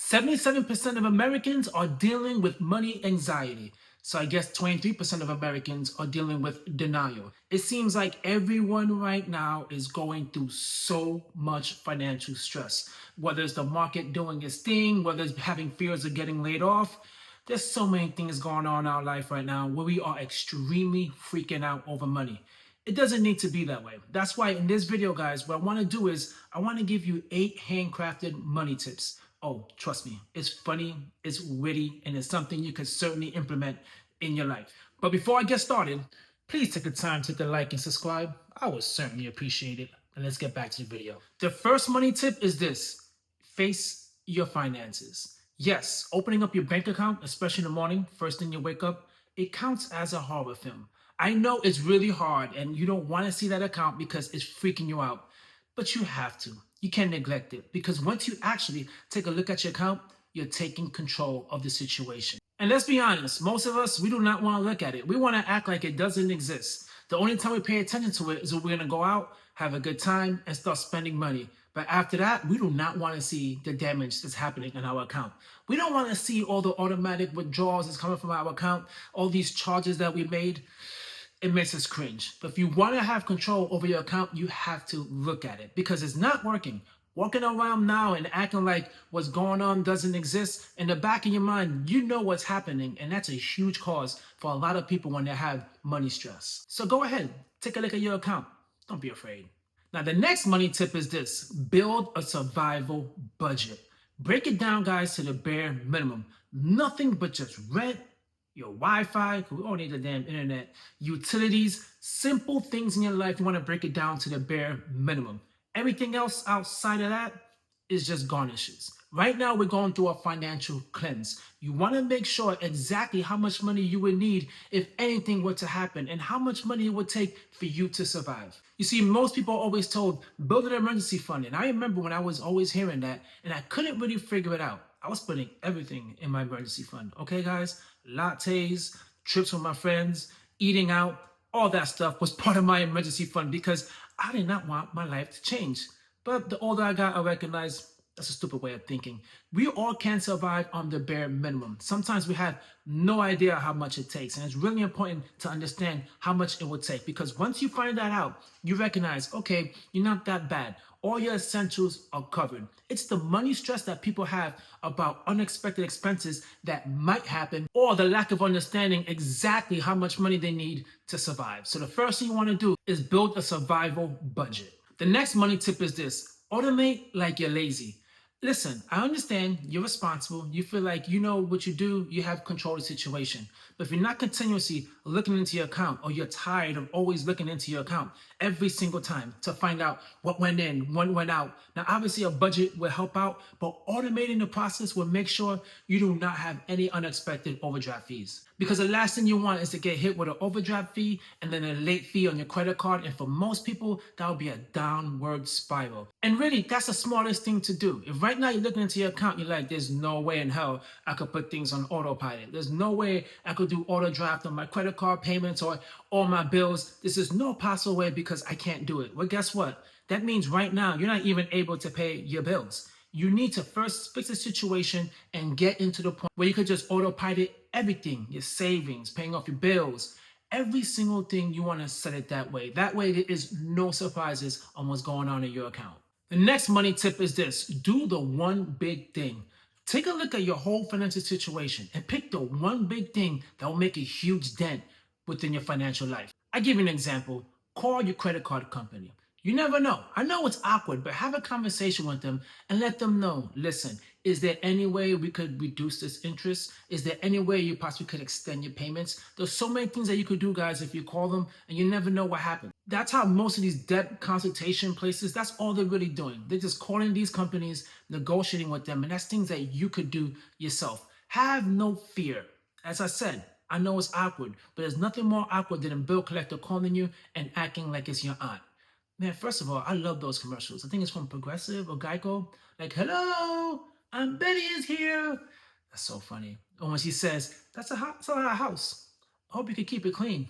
77% of Americans are dealing with money anxiety. So I guess 23% of Americans are dealing with denial. It seems like everyone right now is going through so much financial stress. Whether it's the market doing its thing, whether it's having fears of getting laid off, there's so many things going on in our life right now where we are extremely freaking out over money. It doesn't need to be that way. That's why in this video, guys, what I want to do is I want to give you 8 handcrafted money tips. Oh, trust me, it's funny, it's witty, and it's something you can certainly implement in your life. But before I get started, please take the time to hit the like and subscribe. I would certainly appreciate it. And let's get back to the video. The first money tip is this: face your finances. Yes, opening up your bank account, especially in the morning, first thing you wake up, it counts as a horror film. I know it's really hard and you don't want to see that account because it's freaking you out, but you have to. You can't neglect it because once you actually take a look at your account, you're taking control of the situation. And let's be honest, most of us, we do not want to look at it. We want to act like it doesn't exist. The only time we pay attention to it is when we're going to go out, have a good time, and start spending money. But after that, we do not want to see the damage that's happening in our account. We don't want to see all the automatic withdrawals that's coming from our account, all these charges that we made. It makes us cringe. But if you want to have control over your account, you have to look at it because it's not working. Walking around now and acting like what's going on doesn't exist, in the back of your mind, you know what's happening, and that's a huge cause for a lot of people when they have money stress. So go ahead, take a look at your account. Don't be afraid. Now, the next money tip is this: build a survival budget. Break it down, guys, to the bare minimum. Nothing but just rent, your Wi-Fi, because we all need the damn internet, utilities, simple things in your life. You want to break it down to the bare minimum. Everything else outside of that is just garnishes. Right now, we're going through a financial cleanse. You want to make sure exactly how much money you would need if anything were to happen and how much money it would take for you to survive. You see, most people are always told, build an emergency fund. And I remember when I was always hearing that and I couldn't really figure it out. I was putting everything in my emergency fund. Okay, guys? Lattes, trips with my friends, eating out, all that stuff was part of my emergency fund because I did not want my life to change. But the older I got, I recognized that's a stupid way of thinking. We all can survive on the bare minimum. Sometimes we have no idea how much it takes. And it's really important to understand how much it would take. Because once you find that out, you recognize, okay, you're not that bad. All your essentials are covered. It's the money stress that people have about unexpected expenses that might happen, or the lack of understanding exactly how much money they need to survive. So the first thing you want to do is build a survival budget. The next money tip is this: automate like you're lazy. Listen, I understand you're responsible. You feel like you know what you do. You have control of the situation. But if you're not continuously looking into your account, or you're tired of always looking into your account every single time to find out what went in, what went out. Now, obviously, a budget will help out, but automating the process will make sure you do not have any unexpected overdraft fees. Because the last thing you want is to get hit with an overdraft fee and then a late fee on your credit card. And for most people, that would be a downward spiral. And really, that's the smartest thing to do. If right now you're looking into your account, you're like, there's no way in hell I could put things on autopilot. There's no way I could do auto draft on my credit card payments or all my bills. This is no possible way because I can't do it. Well, guess what? That means right now you're not even able to pay your bills. You need to first fix the situation and get into the point where you could just autopilot everything, your savings, paying off your bills, every single thing. You want to set it that way. That way there is no surprises on what's going on in your account. The next money tip is this: do the one big thing. Take a look at your whole financial situation and pick the one big thing that will make a huge dent within your financial life. I give you an example. Call your credit card company. You never know. I know it's awkward, but have a conversation with them and let them know, listen, is there any way we could reduce this interest? Is there any way you possibly could extend your payments? There's so many things that you could do, guys, if you call them, and you never know what happens. That's how most of these debt consultation places, that's all they're really doing. They're just calling these companies, negotiating with them, and that's things that you could do yourself. Have no fear. As I said, I know it's awkward, but there's nothing more awkward than a bill collector calling you and acting like it's your aunt. Man, first of all, I love those commercials. I think it's from Progressive or Geico. Like, hello, I'm Betty is here. That's so funny. Or when she says, that's a house. I hope you can keep it clean.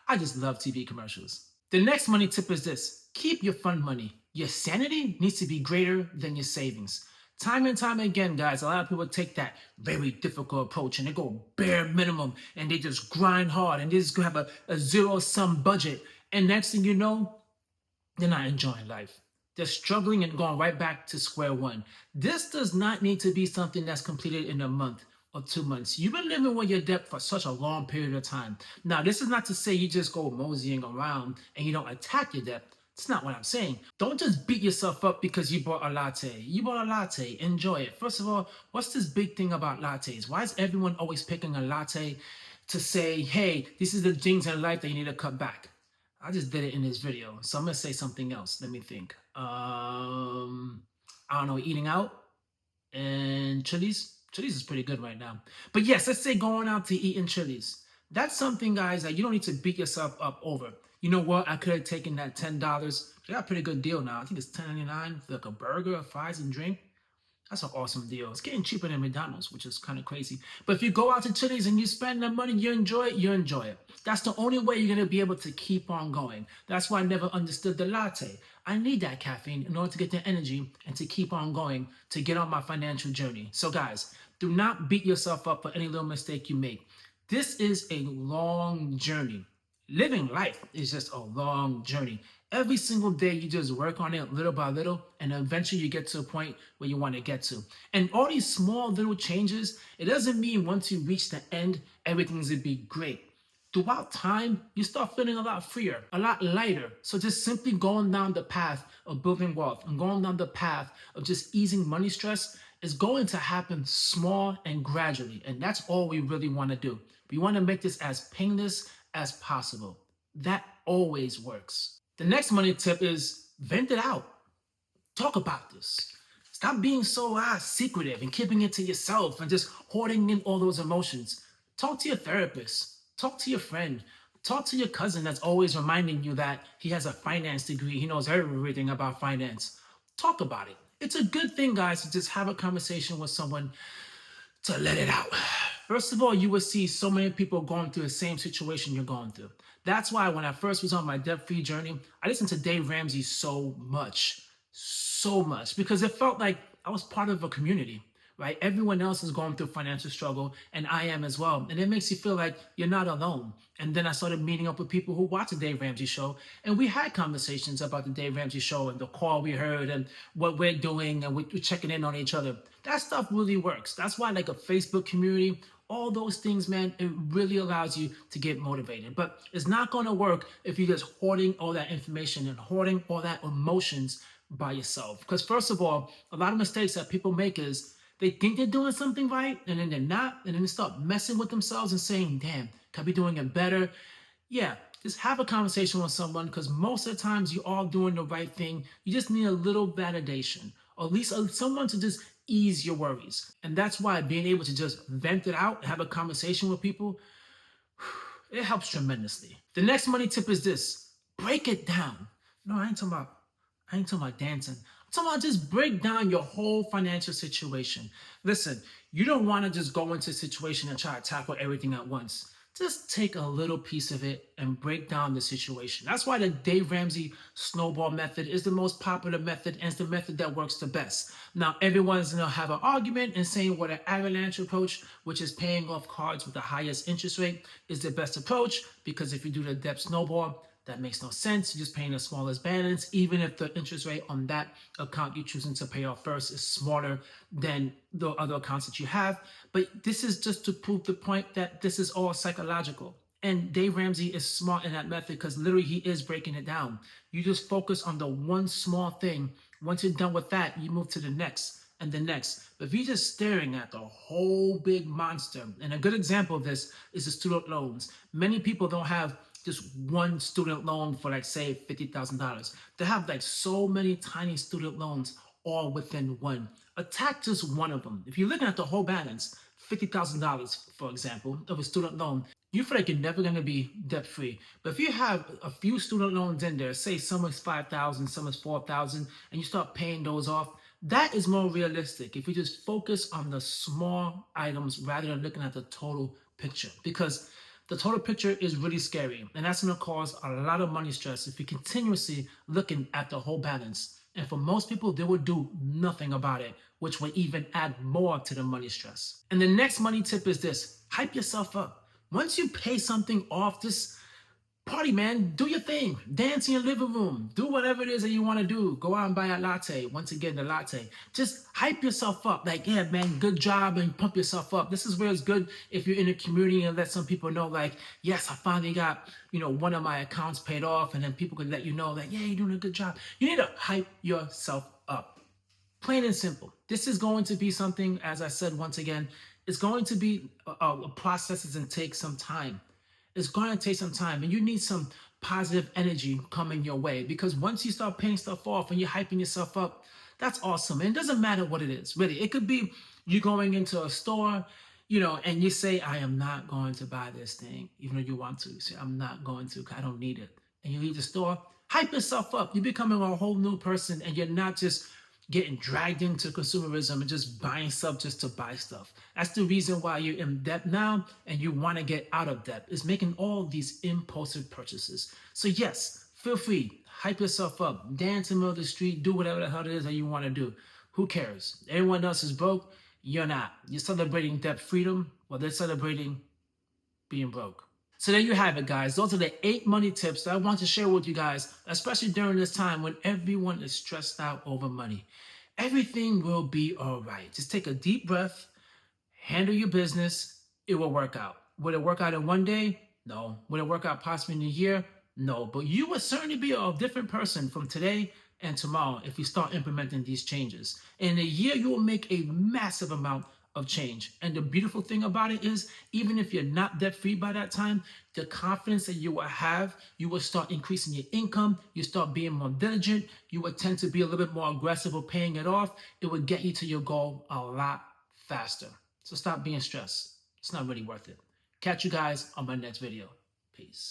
I just love TV commercials. The next money tip is this: keep your fund money. Your sanity needs to be greater than your savings. Time and time again, guys, a lot of people take that very difficult approach and they go bare minimum and they just grind hard and they just have a zero sum budget. And next thing you know, they're not enjoying life. They're struggling and going right back to square one. This does not need to be something that's completed in a month or 2 months. You've been living with your debt for such a long period of time. Now, this is not to say you just go moseying around and you don't attack your debt. It's not what I'm saying. Don't just beat yourself up because you bought a latte. You bought a latte. Enjoy it. First of all, what's this big thing about lattes? Why is everyone always picking a latte to say, hey, this is the things in life that you need to cut back? I just did it in this video, so I'm gonna say something else. Let me think. I don't know, eating out and Chili's. Chili's is pretty good right now. But yes, let's say going out to eat in Chili's. That's something, guys, that you don't need to beat yourself up over. You know what? I could have taken that $10. They got a pretty good deal now. I think it's $10.99 for like a burger, fries, and drink. That's an awesome deal. It's getting cheaper than McDonald's, which is kind of crazy. But if you go out to Chili's and you spend that money, you enjoy it, you enjoy it. That's the only way you're going to be able to keep on going. That's why I never understood the latte. I need that caffeine in order to get the energy and to keep on going, to get on my financial journey. So guys, do not beat yourself up for any little mistake you make. This is a long journey. Living life is just a long journey. Every single day, you just work on it little by little, and eventually you get to a point where you want to get to. And all these small little changes, it doesn't mean once you reach the end, everything's going to be great. Throughout time, you start feeling a lot freer, a lot lighter. So just simply going down the path of building wealth and going down the path of just easing money stress is going to happen small and gradually. And that's all we really want to do. We want to make this as painless as possible. That always works. The next money tip is vent it out. Talk about this. Stop being so secretive and keeping it to yourself and just hoarding in all those emotions. Talk to your therapist. Talk to your friend. Talk to your cousin that's always reminding you that he has a finance degree. He knows everything about finance. Talk about it. It's a good thing, guys, to just have a conversation with someone to let it out. First of all, you will see so many people going through the same situation you're going through. That's why when I first was on my debt-free journey, I listened to Dave Ramsey so much, because it felt like I was part of a community, right? Everyone else is going through financial struggle, and I am as well. And it makes you feel like you're not alone. And then I started meeting up with people who watch the Dave Ramsey show, and we had conversations about the Dave Ramsey show and the call we heard and what we're doing, and we're checking in on each other. That stuff really works. That's why like a Facebook community, all those things, man, it really allows you to get motivated. But it's not going to work if you're just hoarding all that information and hoarding all that emotions by yourself. Because first of all, a lot of mistakes that people make is they think they're doing something right, and then they're not, and then they start messing with themselves and saying, damn, could I be doing it better? Yeah, just have a conversation with someone, because most of the times you are doing the right thing. You just need a little validation, or at least someone to just ease your worries. And that's why being able to just vent it out and have a conversation with people, it helps tremendously. The next money tip is this: break it down. No, I ain't talking about dancing. I'm talking about just break down your whole financial situation. Listen, you don't want to just go into a situation and try to tackle everything at once. Just take a little piece of it and break down the situation. That's why the Dave Ramsey snowball method is the most popular method, and it's the method that works the best. Now, everyone's going to have an argument and saying what an avalanche approach, which is paying off cards with the highest interest rate, is the best approach, because if you do the debt snowball, that makes no sense. You're just paying the smallest balance, even if the interest rate on that account you're choosing to pay off first is smaller than the other accounts that you have. But this is just to prove the point that this is all psychological. And Dave Ramsey is smart in that method, because literally he is breaking it down. You just focus on the one small thing. Once you're done with that, you move to the next and the next. But if you're just staring at the whole big monster, and a good example of this is the student loans. Many people don't have just one student loan for, like, say, $50,000. They have like so many tiny student loans all within one. Attack just one of them. If you're looking at the whole balance, $50,000, for example, of a student loan, you feel like you're never going to be debt free. But if you have a few student loans in there, say some is $5,000, some is $4,000, and you start paying those off, that is more realistic if you just focus on the small items rather than looking at the total picture. Because the total picture is really scary, and that's going to cause a lot of money stress if you're continuously looking at the whole balance. And for most people, they would do nothing about it, which would even add more to the money stress. And the next money tip is this: hype yourself up. Once you pay something off, just party, man. Do your thing. Dance in your living room. Do whatever it is that you want to do. Go out and buy a latte. Once again, the latte. Just hype yourself up. Like, yeah, man, good job, and pump yourself up. This is where it's good if you're in a community and let some people know, like, yes, I finally got, one of my accounts paid off, and then people can let you know, like, yeah, you're doing a good job. You need to hype yourself up. Plain and simple. This is going to be something, as I said once again, it's going to be a process and take some time. It's going to take some time, and you need some positive energy coming your way, because once you start paying stuff off and you're hyping yourself up, that's awesome. And it doesn't matter what it is, really. It could be you going into a store, and you say, I am not going to buy this thing, even though you want to. You say, I'm not going to, because I don't need it. And you leave the store, hype yourself up. You're becoming a whole new person, and you're not just getting dragged into consumerism and just buying stuff just to buy stuff. That's the reason why you're in debt now and you want to get out of debt, is making all these impulsive purchases. So yes, feel free, hype yourself up, dance in the middle of the street, do whatever the hell it is that you want to do. Who cares? Everyone else is broke, you're not. You're celebrating debt freedom, while they're celebrating being broke. So there you have it, guys. Those are the 8 money tips that I want to share with you guys, especially during this time when everyone is stressed out over money. Everything will be all right. Just take a deep breath, handle your business. It will work out. Will it work out in one day? No. Will it work out possibly in a year? No. But you will certainly be a different person from today and tomorrow if you start implementing these changes. In a year, you will make a massive amount of change. And the beautiful thing about it is, even if you're not debt free by that time, the confidence that you will have, you will start increasing your income, you start being more diligent, you will tend to be a little bit more aggressive with paying it off. It will get you to your goal a lot faster. So stop being stressed. It's not really worth it. Catch you guys on my next video. Peace.